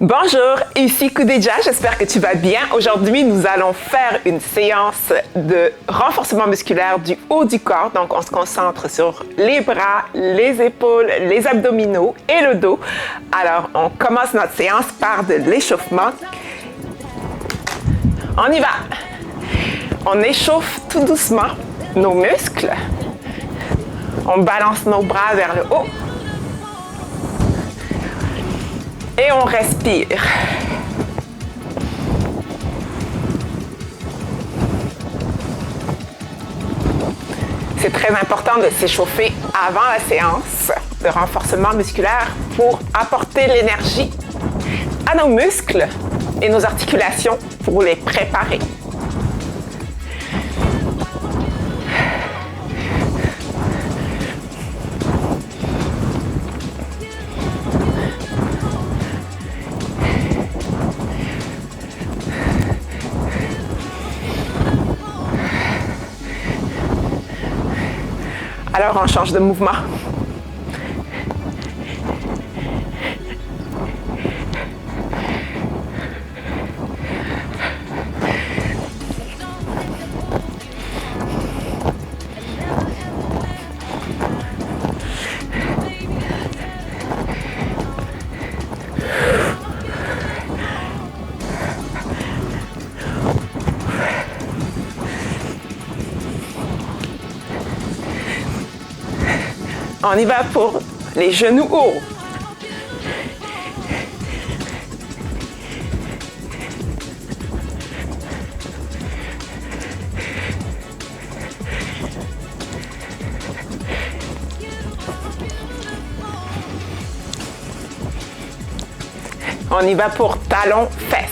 Bonjour, ici Khoudeja, j'espère que tu vas bien. Aujourd'hui, nous allons faire une séance de renforcement musculaire du haut du corps. Donc, on se concentre sur les bras, les épaules, les abdominaux et le dos. Alors, on commence notre séance par de l'échauffement. On y va. On échauffe tout doucement nos muscles. On balance nos bras vers le haut. Et on respire. C'est très important de s'échauffer avant la séance de renforcement musculaire pour apporter l'énergie à nos muscles et nos articulations pour les préparer. Alors, on change de mouvement. On y va pour les genoux hauts. On y va pour talons fesses.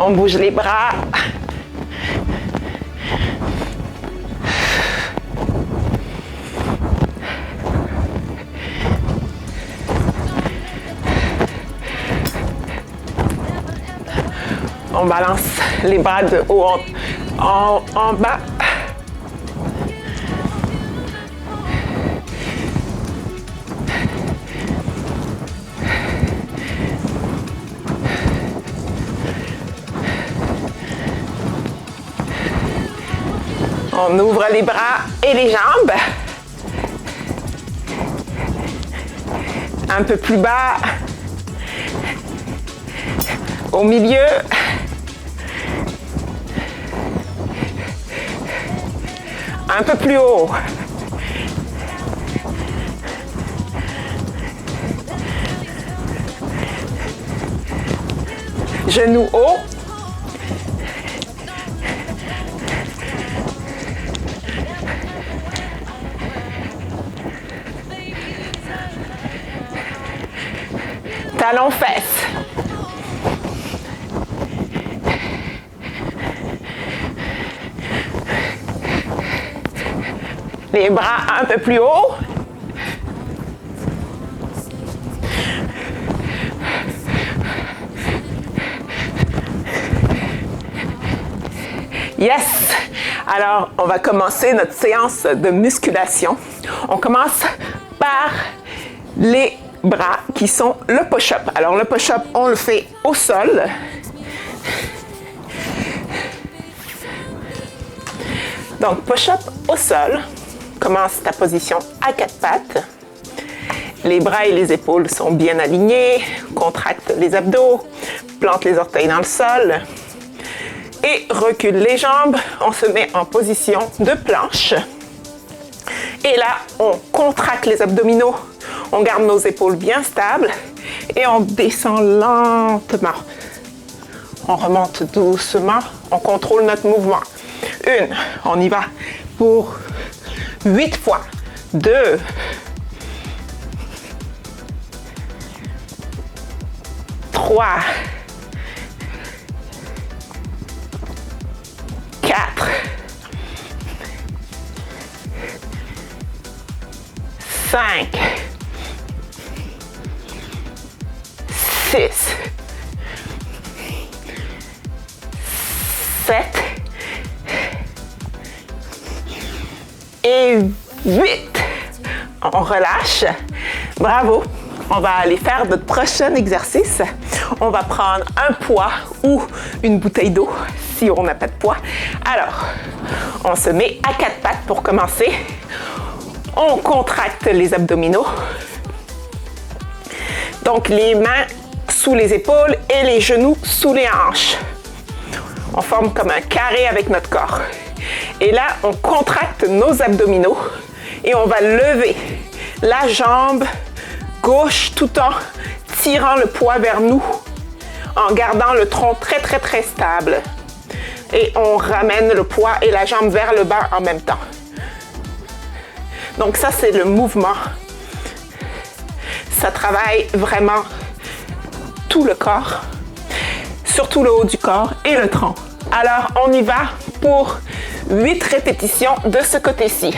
On bouge les bras. On balance les bras de haut en bas. On ouvre les bras et les jambes. Un peu plus bas. Au milieu. Un peu plus haut. Genoux hauts. Talons fesses. Les bras un peu plus haut. Yes! Alors, on va commencer notre séance de musculation. On commence par les bras qui sont le push-up. Alors, le push-up, on le fait au sol. Donc, push-up au sol. Commence ta position à quatre pattes. Les bras et les épaules sont bien alignés. Contracte les abdos. Plante les orteils dans le sol. Et recule les jambes. On se met en position de planche. Et là, on contracte les abdominaux. On garde nos épaules bien stables. Et on descend lentement. On remonte doucement. On contrôle notre mouvement. On y va pour 8 fois. 2. 3. 4. 5. 6. 7. Et 8. On relâche. Bravo. On va aller faire notre prochain exercice. On va prendre un poids ou une bouteille d'eau si on n'a pas de poids. Alors, on se met à 4 pattes pour commencer. On contracte les abdominaux. Donc, les mains sous les épaules et les genoux sous les hanches. On forme comme un carré avec notre corps. Et là, on contracte nos abdominaux et on va lever la jambe gauche tout en tirant le poids vers nous, en gardant le tronc très, très, très stable. Et on ramène le poids et la jambe vers le bas en même temps. Donc ça, c'est le mouvement. Ça travaille vraiment tout le corps, surtout le haut du corps et le tronc. Alors, on y va pour 8 répétitions de ce côté-ci.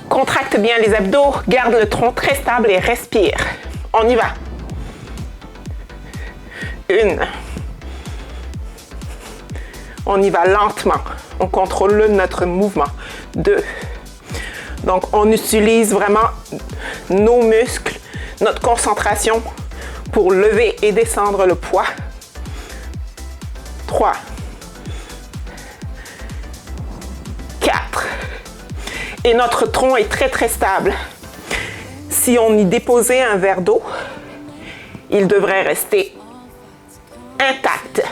Contracte bien les abdos, garde le tronc très stable et respire. On y va. 1. On y va lentement. On contrôle notre mouvement. 2. Donc, on utilise vraiment nos muscles, notre concentration pour lever et descendre le poids. 3. 4. Et notre tronc est très, très stable. Si on y déposait un verre d'eau, il devrait rester intact,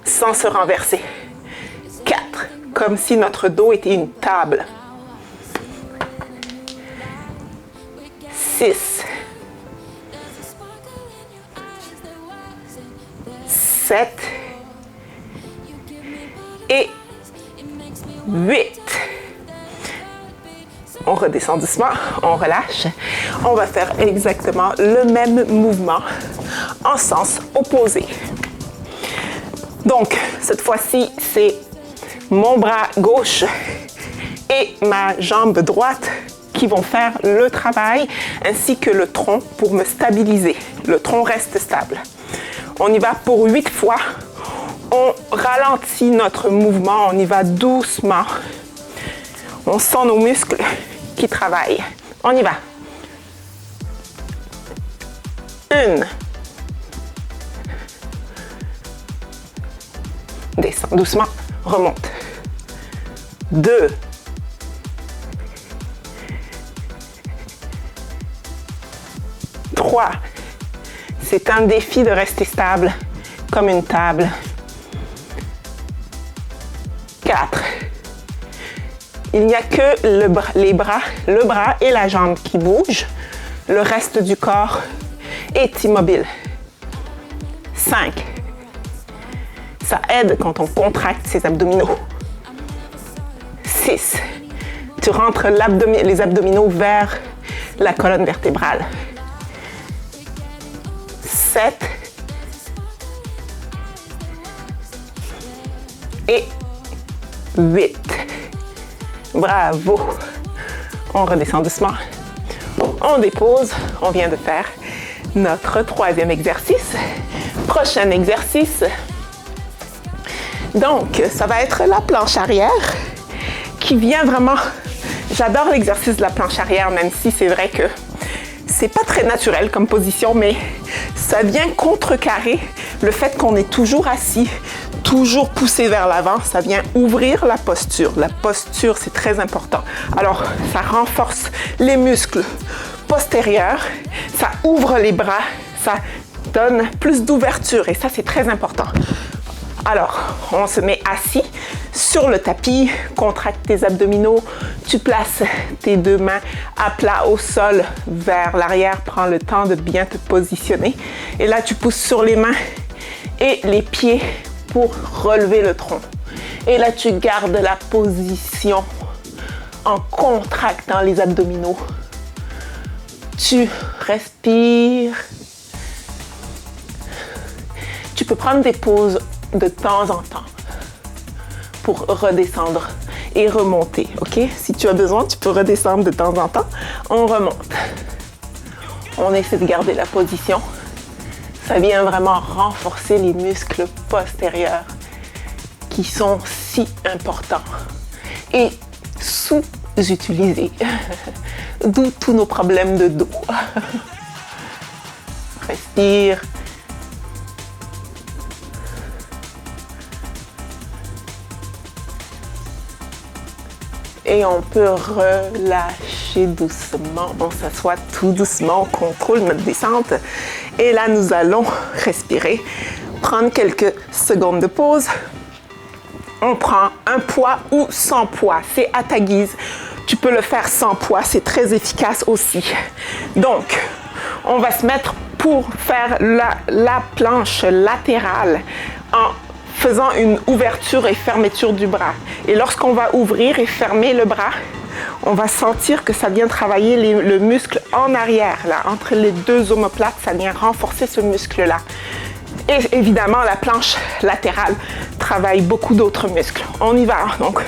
sans se renverser. 4. Comme si notre dos était une table. 6. 7. Et 8. On redescend doucement, on relâche. On va faire exactement le même mouvement en sens opposé. Donc, cette fois-ci, c'est mon bras gauche et ma jambe droite qui vont faire le travail, ainsi que le tronc pour me stabiliser. Le tronc reste stable. On y va pour 8 fois. On ralentit notre mouvement, on y va doucement. On sent nos muscles qui travaillent. On y va. 1. Descends doucement, remonte. 2. 3. C'est un défi de rester stable, comme une table. 4. Il n'y a que le bras et la jambe qui bougent. Le reste du corps est immobile. 5. Ça aide quand on contracte ses abdominaux. 6. Tu rentres les abdominaux vers la colonne vertébrale. 7. Et 8. Bravo. On redescend doucement. On dépose. On vient de faire notre 3e exercice. Prochain exercice. Donc, ça va être la planche arrière qui vient vraiment... J'adore l'exercice de la planche arrière, même si c'est vrai que c'est pas très naturel comme position, mais ça vient contrecarrer le fait qu'on est toujours assis, toujours poussé vers l'avant. Ça vient ouvrir la posture. La posture, c'est très important. Alors, ça renforce les muscles postérieurs, ça ouvre les bras, ça donne plus d'ouverture et ça, c'est très important. Alors, on se met assis sur le tapis, contracte tes abdominaux, tu places tes 2 mains à plat au sol vers l'arrière, prends le temps de bien te positionner. Et là, tu pousses sur les mains et les pieds pour relever le tronc. Et là, tu gardes la position en contractant les abdominaux. Tu respires. Tu peux prendre des pauses de temps en temps pour redescendre et remonter, ok? Si tu as besoin, tu peux redescendre de temps en temps. On remonte. On essaie de garder la position. Ça vient vraiment renforcer les muscles postérieurs qui sont si importants. Et sous-utilisé. D'où tous nos problèmes de dos. Respire. Et on peut relâcher doucement. On s'assoit tout doucement, on contrôle notre descente. Et là, nous allons respirer, prendre quelques secondes de pause. On prend un poids ou sans poids, c'est à ta guise. Tu peux le faire sans poids, c'est très efficace aussi. Donc, on va se mettre pour faire la planche latérale en faisant une ouverture et fermeture du bras. Et lorsqu'on va ouvrir et fermer le bras, on va sentir que ça vient travailler le muscle en arrière, là, entre les deux omoplates, ça vient renforcer ce muscle-là. Et évidemment, la planche latérale travaille beaucoup d'autres muscles. On y va. Donc,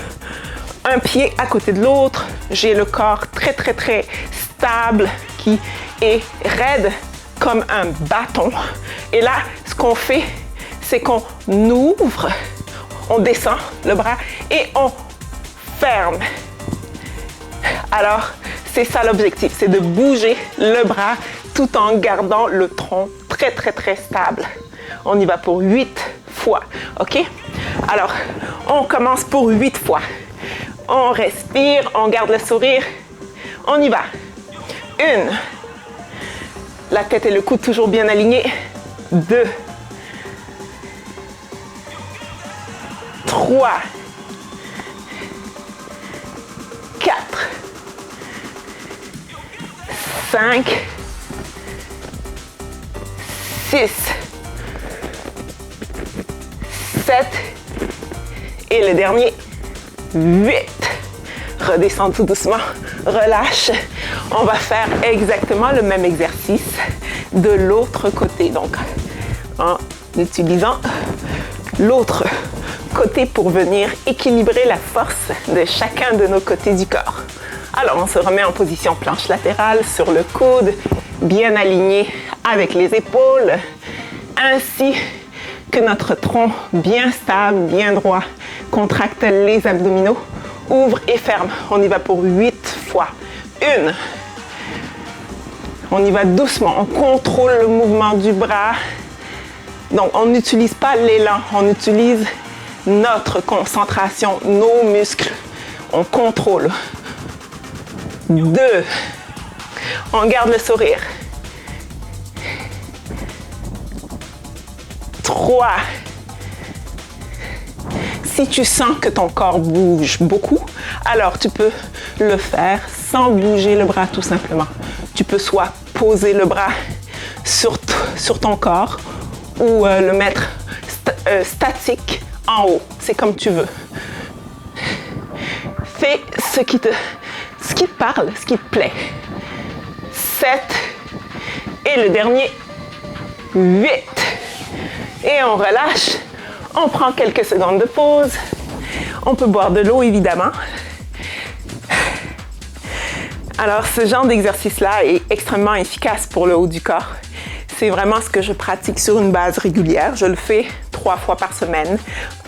un pied à côté de l'autre. J'ai le corps très, très, très stable qui est raide comme un bâton. Et là, ce qu'on fait, c'est qu'on ouvre, on descend le bras et on ferme. Alors, c'est ça l'objectif, c'est de bouger le bras tout en gardant le tronc très, très, très stable. On y va pour 8 fois, ok? Alors, on commence pour 8 fois. On respire, on garde le sourire. On y va. 1. La tête et le coude toujours bien alignés. 2. 3. 4. 5. 6. 7. Et le dernier, 8. Redescends tout doucement, relâche. On va faire exactement le même exercice de l'autre côté. Donc, en utilisant l'autre côté pour venir équilibrer la force de chacun de nos côtés du corps. Alors, on se remet en position planche latérale sur le coude, bien aligné avec les épaules, ainsi que notre tronc bien stable, bien droit. Contracte les abdominaux, ouvre et ferme. On y va pour 8 fois. 1. On y va doucement, on contrôle le mouvement du bras. Donc, on n'utilise pas l'élan, on utilise notre concentration, nos muscles. On contrôle. 2. On garde le sourire. 3. Si tu sens que ton corps bouge beaucoup, alors tu peux le faire sans bouger le bras tout simplement. Tu peux soit poser le bras sur ton corps ou le mettre statique en haut. C'est comme tu veux. Fais ce qui te parle, ce qui te plaît. 7. Et le dernier, 8. Et on relâche. On prend quelques secondes de pause. On peut boire de l'eau, évidemment. Alors, ce genre d'exercice-là est extrêmement efficace pour le haut du corps. C'est vraiment ce que je pratique sur une base régulière. Je le fais 3 fois par semaine,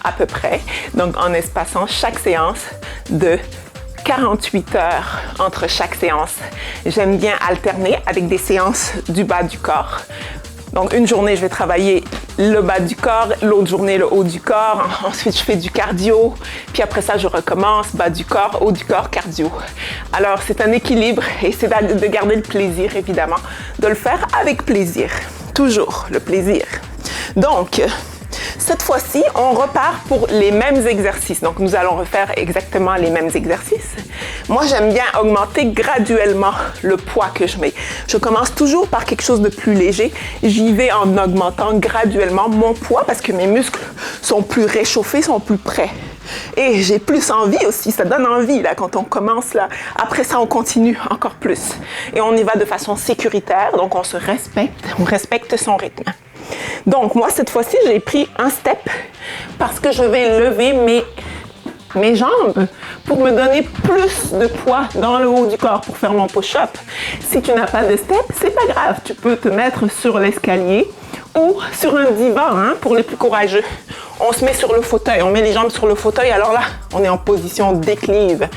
à peu près. Donc, en espaçant chaque séance de 48 heures entre chaque séance. J'aime bien alterner avec des séances du bas du corps. Donc, une journée, je vais travailler le bas du corps, l'autre journée, le haut du corps. Ensuite, je fais du cardio. Puis après ça, je recommence bas du corps, haut du corps, cardio. Alors, c'est un équilibre et c'est de garder le plaisir, évidemment, de le faire avec plaisir. Toujours le plaisir. Donc, cette fois-ci, on repart pour les mêmes exercices. Donc, nous allons refaire exactement les mêmes exercices. Moi, j'aime bien augmenter graduellement le poids que je mets. Je commence toujours par quelque chose de plus léger. J'y vais en augmentant graduellement mon poids parce que mes muscles sont plus réchauffés, sont plus prêts. Et j'ai plus envie aussi, ça donne envie là quand on commence là. Après ça, on continue encore plus. Et on y va de façon sécuritaire, donc on se respecte, on respecte son rythme. Donc, moi, cette fois-ci, j'ai pris un step parce que je vais lever mes jambes pour me donner plus de poids dans le haut du corps pour faire mon push-up. Si tu n'as pas de step, c'est pas grave. Tu peux te mettre sur l'escalier ou sur un divan, hein, pour les plus courageux. On se met sur le fauteuil, on met les jambes sur le fauteuil, alors là, on est en position d'équilibre.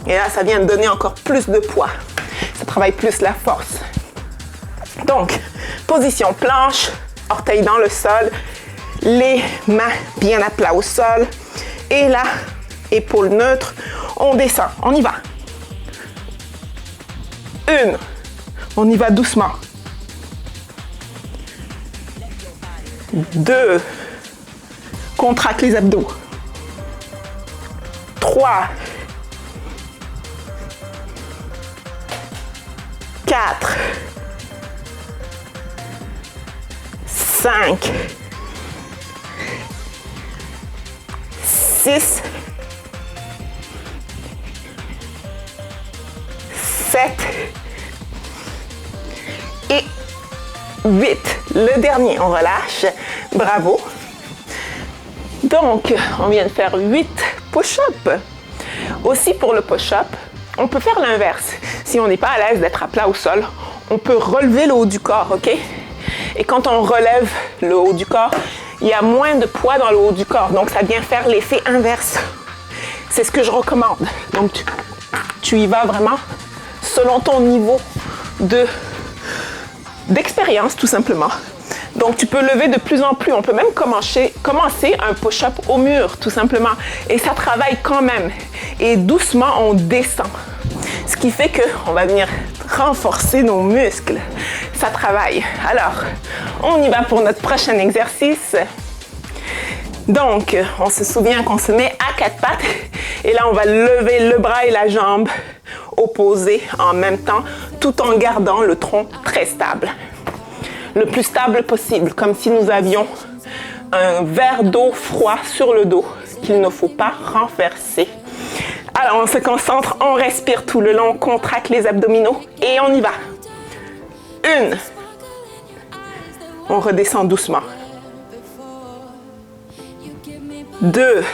Et là, ça vient donner encore plus de poids. Ça travaille plus la force. Donc, position planche, orteils dans le sol, les mains bien à plat au sol. Et là, épaules neutres, on descend, on y va. 1, on y va doucement. 2, contracte les abdos. 3, 4, 5, 6, 7 et 8. Le dernier, on relâche. Bravo. Donc, on vient de faire 8 push-ups. Aussi pour le push-up, on peut faire l'inverse. Si on n'est pas à l'aise d'être à plat au sol, on peut relever le haut du corps, ok? Et quand on relève le haut du corps, il y a moins de poids dans le haut du corps. Donc, ça vient faire l'effet inverse. C'est ce que je recommande. Donc, tu y vas vraiment selon ton niveau d'expérience, tout simplement. Donc, tu peux lever de plus en plus. On peut même commencer un push-up au mur, tout simplement. Et ça travaille quand même. Et doucement, on descend. Ce qui fait qu'on va venir renforcer nos muscles. Ça travaille. Alors, on y va pour notre prochain exercice. Donc, on se souvient qu'on se met à 4 pattes. Et là, on va lever le bras et la jambe opposés en même temps, tout en gardant le tronc très stable. Le plus stable possible, comme si nous avions un verre d'eau froid sur le dos qu'il ne faut pas renverser. Alors, on se concentre, on respire tout le long, on contracte les abdominaux et on y va. 1. On redescend doucement. 2.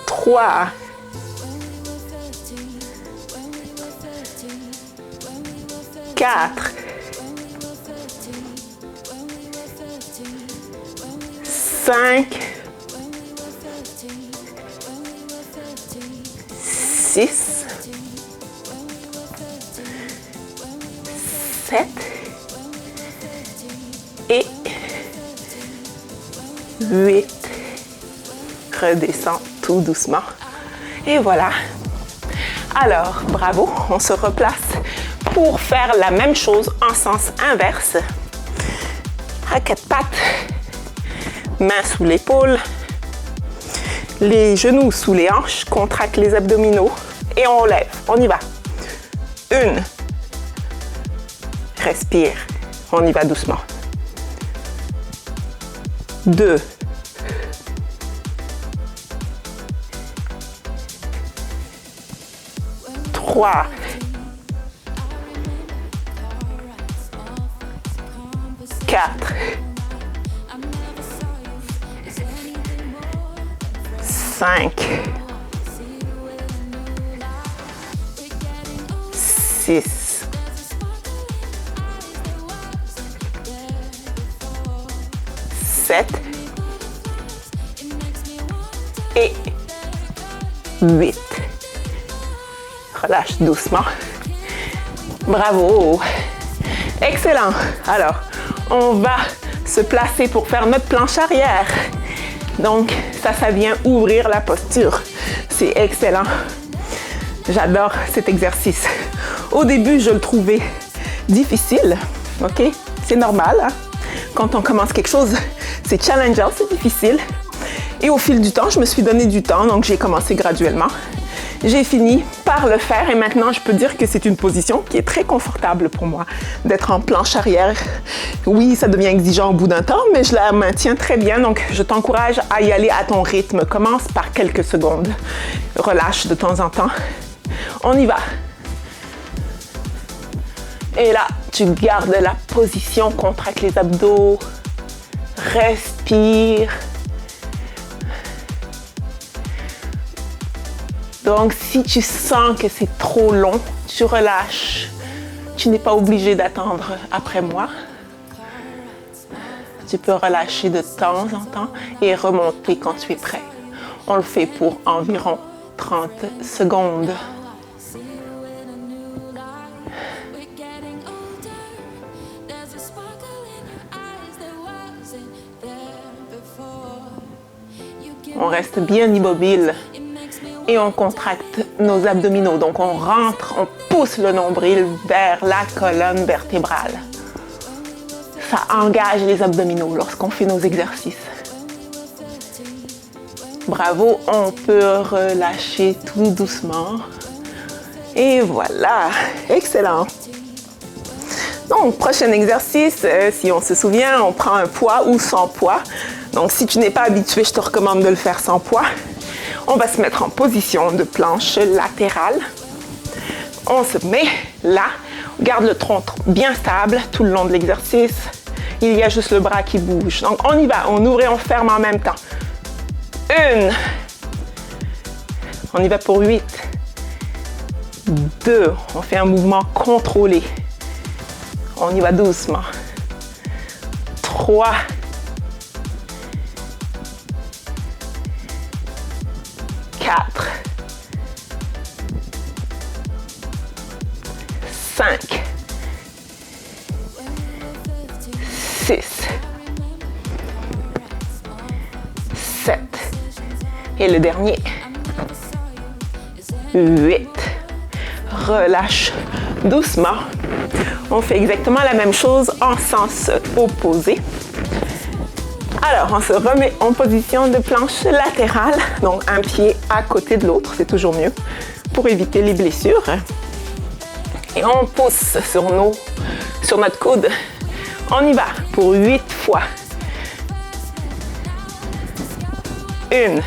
3. 4. 5. 6. 7. Et 8. Redescends tout doucement. Et voilà. Alors, bravo, on se replace pour faire la même chose en sens inverse. À 4 pattes, mains sous l'épaule, les genoux sous les hanches, contracte les abdominaux et on relève. On y va. 1. Respire. On y va doucement. 2. 3. 4. 5. 6. 7. Et 8. Relâche doucement. Bravo. Excellent. Alors, on va se placer pour faire notre planche arrière. Donc, ça vient ouvrir la posture. C'est excellent. J'adore cet exercice. Au début, je le trouvais difficile. OK? C'est normal. Hein? Quand on commence quelque chose, c'est challengeant, c'est difficile. Et au fil du temps, je me suis donné du temps. Donc, j'ai commencé graduellement. J'ai fini par le faire et maintenant, je peux dire que c'est une position qui est très confortable pour moi, d'être en planche arrière. Oui, ça devient exigeant au bout d'un temps, mais je la maintiens très bien. Donc, je t'encourage à y aller à ton rythme. Commence par quelques secondes. Relâche de temps en temps. On y va. Et là, tu gardes la position, contracte les abdos. Respire. Donc, si tu sens que c'est trop long, tu relâches. Tu n'es pas obligé d'attendre après moi. Tu peux relâcher de temps en temps et remonter quand tu es prêt. On le fait pour environ 30 secondes. On reste bien immobile et on contracte nos abdominaux. Donc on rentre, on pousse le nombril vers la colonne vertébrale. Ça engage les abdominaux lorsqu'on fait nos exercices. Bravo, on peut relâcher tout doucement. Et voilà, excellent. Donc, prochain exercice, si on se souvient, on prend un poids ou sans poids. Donc, si tu n'es pas habitué, je te recommande de le faire sans poids. On va se mettre en position de planche latérale. On se met là, on garde le tronc bien stable tout le long de l'exercice. Il y a juste le bras qui bouge. Donc, on y va, on ouvre et on ferme en même temps. 1. On y va pour 8. 2. On fait un mouvement contrôlé. On y va doucement. 3. 4. 5. 6. 7. Et le dernier. 8. Relâche doucement. On fait exactement la même chose en sens opposé. Alors, on se remet en position de planche latérale. Donc, un pied à côté de l'autre, c'est toujours mieux pour éviter les blessures. Et on pousse sur notre coude. On y va pour 8 fois. 1.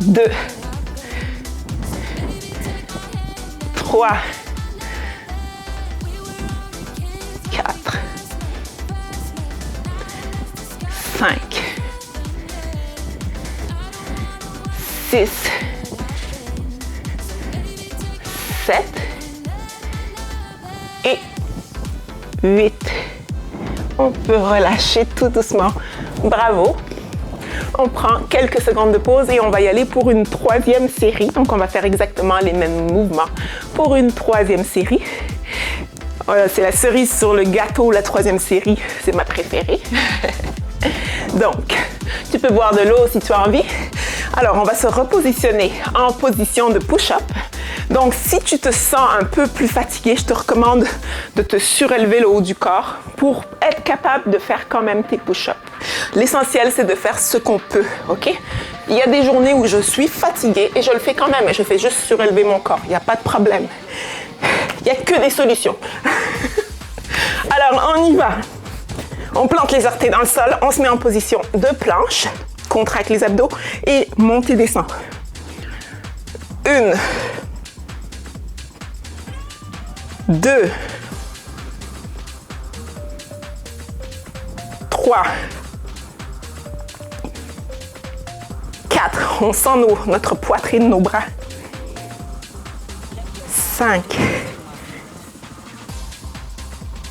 2. 3. 4. 5. 6. 7. Et 8. On peut relâcher tout doucement. Bravo. On prend quelques secondes de pause et on va y aller pour une troisième série. Donc, on va faire exactement les mêmes mouvements pour une troisième série. C'est la cerise sur le gâteau, la troisième série. C'est ma préférée. Donc, tu peux boire de l'eau si tu as envie. Alors, on va se repositionner en position de push-up. Donc, si tu te sens un peu plus fatigué, je te recommande de te surélever le haut du corps pour être capable de faire quand même tes push-ups. L'essentiel, c'est de faire ce qu'on peut, ok? Il y a des journées où je suis fatiguée et je le fais quand même. Et je fais juste surélever mon corps. Il n'y a pas de problème. Il n'y a que des solutions. Alors, on y va. On plante les orteils dans le sol. On se met en position de planche. Contracte les abdos et monte et descend. 1. 2. 3. 4. On sent notre poitrine, nos bras. 5.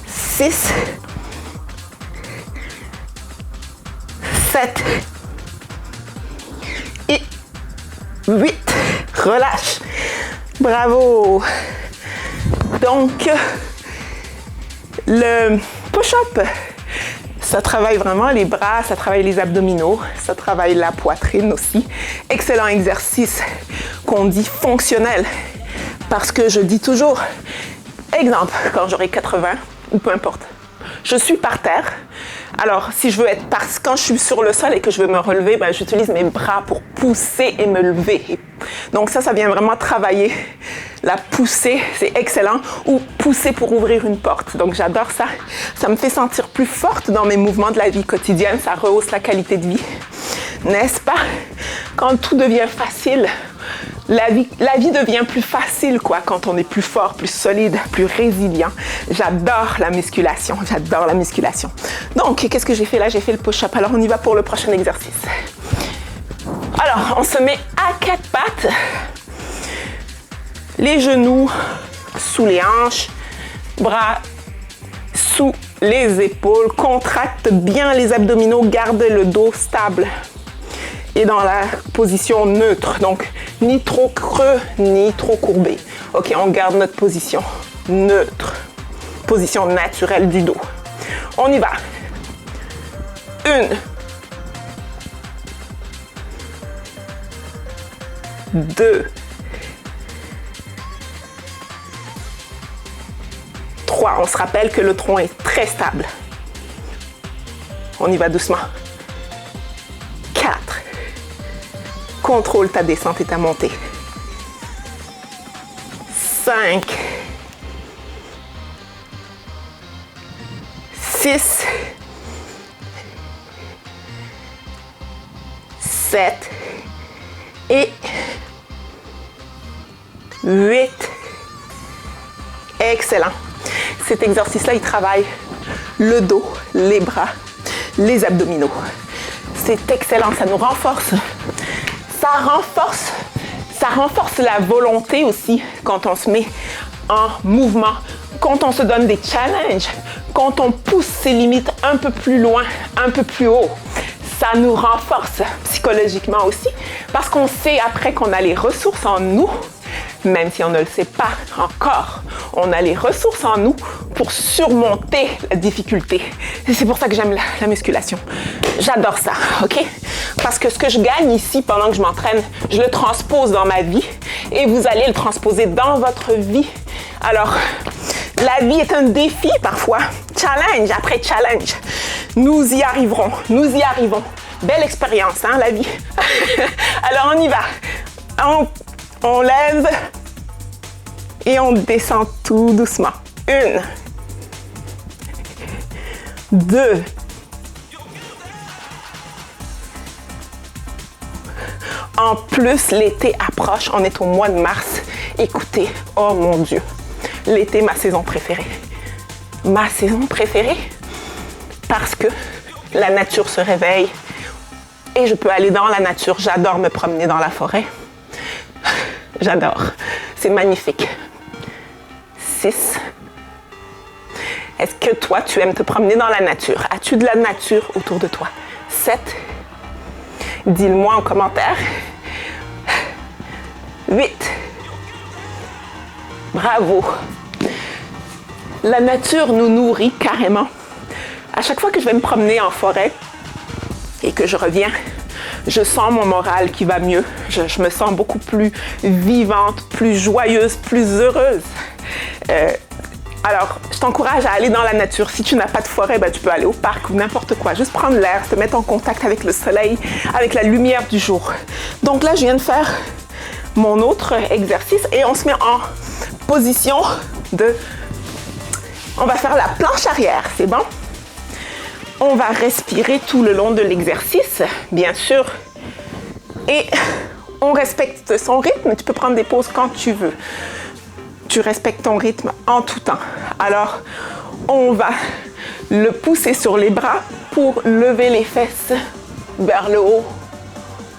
6. 7. Et 8. Relâche. Bravo. Donc, le push-up, ça travaille vraiment les bras, ça travaille les abdominaux, ça travaille la poitrine aussi. Excellent exercice qu'on dit fonctionnel. Parce que je dis toujours, exemple, quand j'aurai 80 ou peu importe, je suis par terre. Alors, si je veux être quand je suis sur le sol et que je veux me relever, ben, j'utilise mes bras pour pousser et me lever. Donc ça vient vraiment travailler la poussée, c'est excellent. Ou pousser pour ouvrir une porte. Donc j'adore ça. Ça me fait sentir plus forte dans mes mouvements de la vie quotidienne. Ça rehausse la qualité de vie. N'est-ce pas? Quand tout devient facile, la vie devient plus facile, quoi, quand on est plus fort, plus solide, plus résilient. J'adore la musculation, j'adore la musculation. Donc, qu'est-ce que j'ai fait là? J'ai fait le push-up. Alors, on y va pour le prochain exercice. Alors, on se met à 4 pattes. Les genoux sous les hanches, bras sous les épaules. Contracte bien les abdominaux, garde le dos stable et dans la position neutre. Donc, ni trop creux, ni trop courbé. Ok, on garde notre position neutre. Position naturelle du dos. On y va. 1, 2, 3. On se rappelle que le tronc est très stable. On y va doucement. 4. Contrôle ta descente et ta montée. 5. 6. 7. Et 8. Excellent. Cet exercice-là, il travaille le dos, les bras, les abdominaux. C'est excellent, ça nous renforce. Ça renforce la volonté aussi quand on se met en mouvement, quand on se donne des challenges, quand on pousse ses limites un peu plus loin, un peu plus haut. Ça nous renforce psychologiquement aussi parce qu'on sait après qu'on a les ressources en nous, même si on ne le sait pas encore, on a les ressources en nous pour surmonter la difficulté. Et c'est pour ça que j'aime la musculation. J'adore ça, ok? Parce que ce que je gagne ici pendant que je m'entraîne, je le transpose dans ma vie et vous allez le transposer dans votre vie. Alors, la vie est un défi parfois, challenge après challenge. Nous y arriverons, nous y arrivons. Belle expérience, hein, la vie. Alors, on y va. On lève et on descend tout doucement. 1, 2, 3. En plus, l'été approche, on est au mois de mars. Écoutez, oh mon Dieu, l'été, ma saison préférée. Ma saison préférée parce que la nature se réveille et je peux aller dans la nature. J'adore me promener dans la forêt. J'adore. C'est magnifique. 6. Est-ce que toi, tu aimes te promener dans la nature? As-tu de la nature autour de toi? 7. Dis-le-moi en commentaire. 8. Bravo. La nature nous nourrit carrément. À chaque fois que je vais me promener en forêt et que je reviens, je sens mon moral qui va mieux. Je me sens beaucoup plus vivante, plus joyeuse, plus heureuse. Alors, je t'encourage à aller dans la nature. Si tu n'as pas de forêt, ben, tu peux aller au parc ou n'importe quoi. Juste prendre l'air, te mettre en contact avec le soleil, avec la lumière du jour. Donc là, je viens de faire mon autre exercice et on se met en position de... On va faire la planche arrière, c'est bon? On va respirer tout le long de l'exercice, bien sûr. Et on respecte son rythme. Tu peux prendre des pauses quand tu veux. Tu respectes ton rythme en tout temps. Alors, on va le pousser sur les bras pour lever les fesses vers le haut.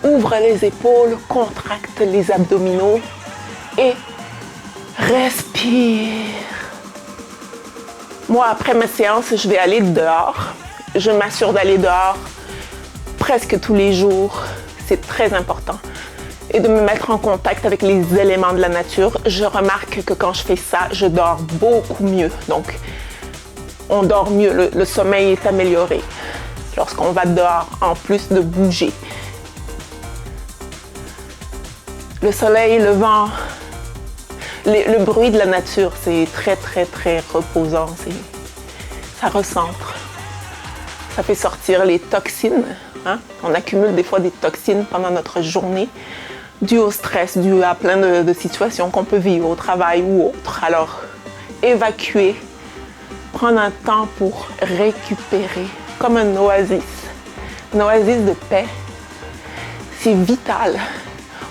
Ouvre les épaules, contracte les abdominaux et respire. Moi, après ma séance, je vais aller dehors. Je m'assure d'aller dehors presque tous les jours. C'est très important. Et de me mettre en contact avec les éléments de la nature. Je remarque que quand je fais ça, je dors beaucoup mieux. Donc, on dort mieux. Le sommeil est amélioré lorsqu'on va dehors, en plus de bouger. Le soleil, le vent, le bruit de la nature, c'est très, très, très reposant. Ça recentre. Ça fait sortir les toxines. Hein? On accumule des fois des toxines pendant notre journée, dues au stress, dues à plein de situations qu'on peut vivre au travail ou autre. Alors, évacuer, prendre un temps pour récupérer, comme un oasis de paix. C'est vital.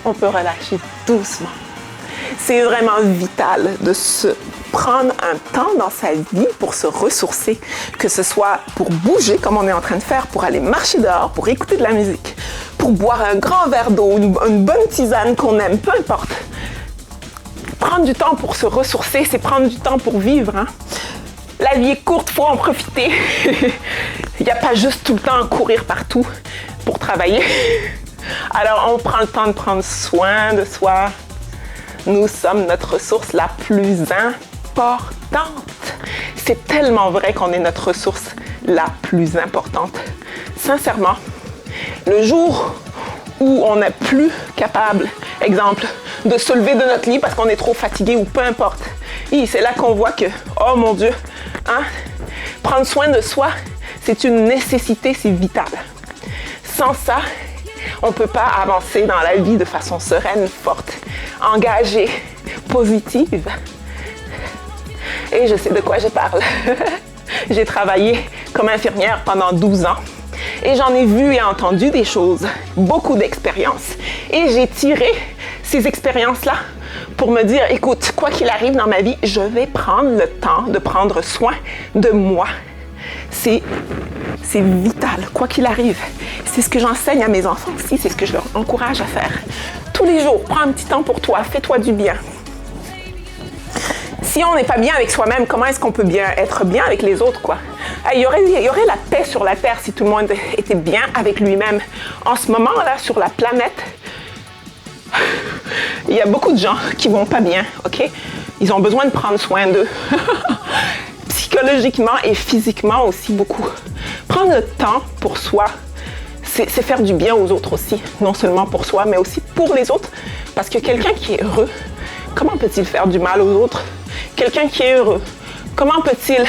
On peut relâcher doucement. C'est vraiment vital de se prendre un temps dans sa vie pour se ressourcer, que ce soit pour bouger comme on est en train de faire, pour aller marcher dehors, pour écouter de la musique, pour boire un grand verre d'eau, une bonne tisane qu'on aime, peu importe. prendre du temps pour se ressourcer, c'est prendre du temps pour vivre. Hein. La vie est courte, il faut en profiter. Il n'y a pas juste tout le temps à courir partout pour travailler. Alors, on prend le temps de prendre soin de soi. Nous sommes notre ressource la plus importante. C'est tellement vrai qu'on est notre ressource la plus importante. Sincèrement, le jour où on n'est plus capable, exemple, de se lever de notre lit parce qu'on est trop fatigué ou peu importe, c'est là qu'on voit que, oh mon Dieu, hein, prendre soin de soi, c'est une nécessité, c'est vital. Sans ça, on ne peut pas avancer dans la vie de façon sereine, forte, engagée, positive. Et je sais de quoi je parle. J'ai travaillé comme infirmière pendant 12 ans et j'en ai vu et entendu des choses, beaucoup d'expériences. Et j'ai tiré ces expériences-là pour me dire, écoute, quoi qu'il arrive dans ma vie, je vais prendre le temps de prendre soin de moi. C'est vital, quoi qu'il arrive. C'est ce que j'enseigne à mes enfants aussi, c'est ce que je leur encourage à faire. Tous les jours, prends un petit temps pour toi, fais-toi du bien. Si on n'est pas bien avec soi-même, comment est-ce qu'on peut être bien avec les autres, quoi? Il y aurait la paix sur la Terre si tout le monde était bien avec lui-même. En ce moment-là, sur la planète, il y a beaucoup de gens qui vont pas bien, ok? Ils ont besoin de prendre soin d'eux. Psychologiquement et physiquement aussi beaucoup. Prendre le temps pour soi, c'est faire du bien aux autres aussi. Non seulement pour soi, mais aussi pour les autres. Parce que quelqu'un qui est heureux, comment peut-il faire du mal aux autres? Quelqu'un qui est heureux, comment peut-il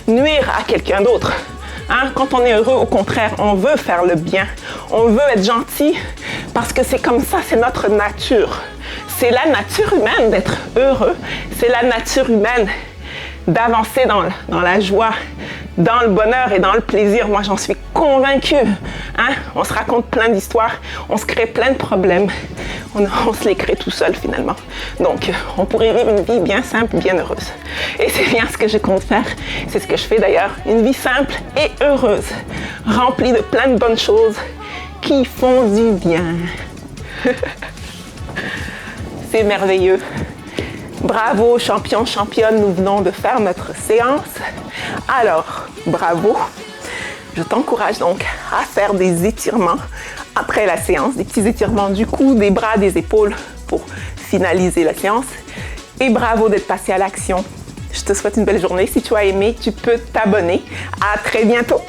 nuire à quelqu'un d'autre? Hein? Quand on est heureux, au contraire, on veut faire le bien. On veut être gentil parce que c'est comme ça, c'est notre nature. C'est la nature humaine d'être heureux. C'est la nature humaine d'avancer dans la joie, dans le bonheur et dans le plaisir. Moi, j'en suis convaincue. Hein? On se raconte plein d'histoires, on se crée plein de problèmes. On se les crée tout seul finalement. Donc, on pourrait vivre une vie bien simple, bien heureuse. Et c'est bien ce que je compte faire. C'est ce que je fais d'ailleurs. Une vie simple et heureuse, remplie de plein de bonnes choses qui font du bien. C'est merveilleux. Bravo, champion, championne, nous venons de faire notre séance. Alors, bravo. Je t'encourage donc à faire des étirements après la séance, des petits étirements du cou, des bras, des épaules pour finaliser la séance. Et bravo d'être passé à l'action. Je te souhaite une belle journée. Si tu as aimé, tu peux t'abonner. À très bientôt.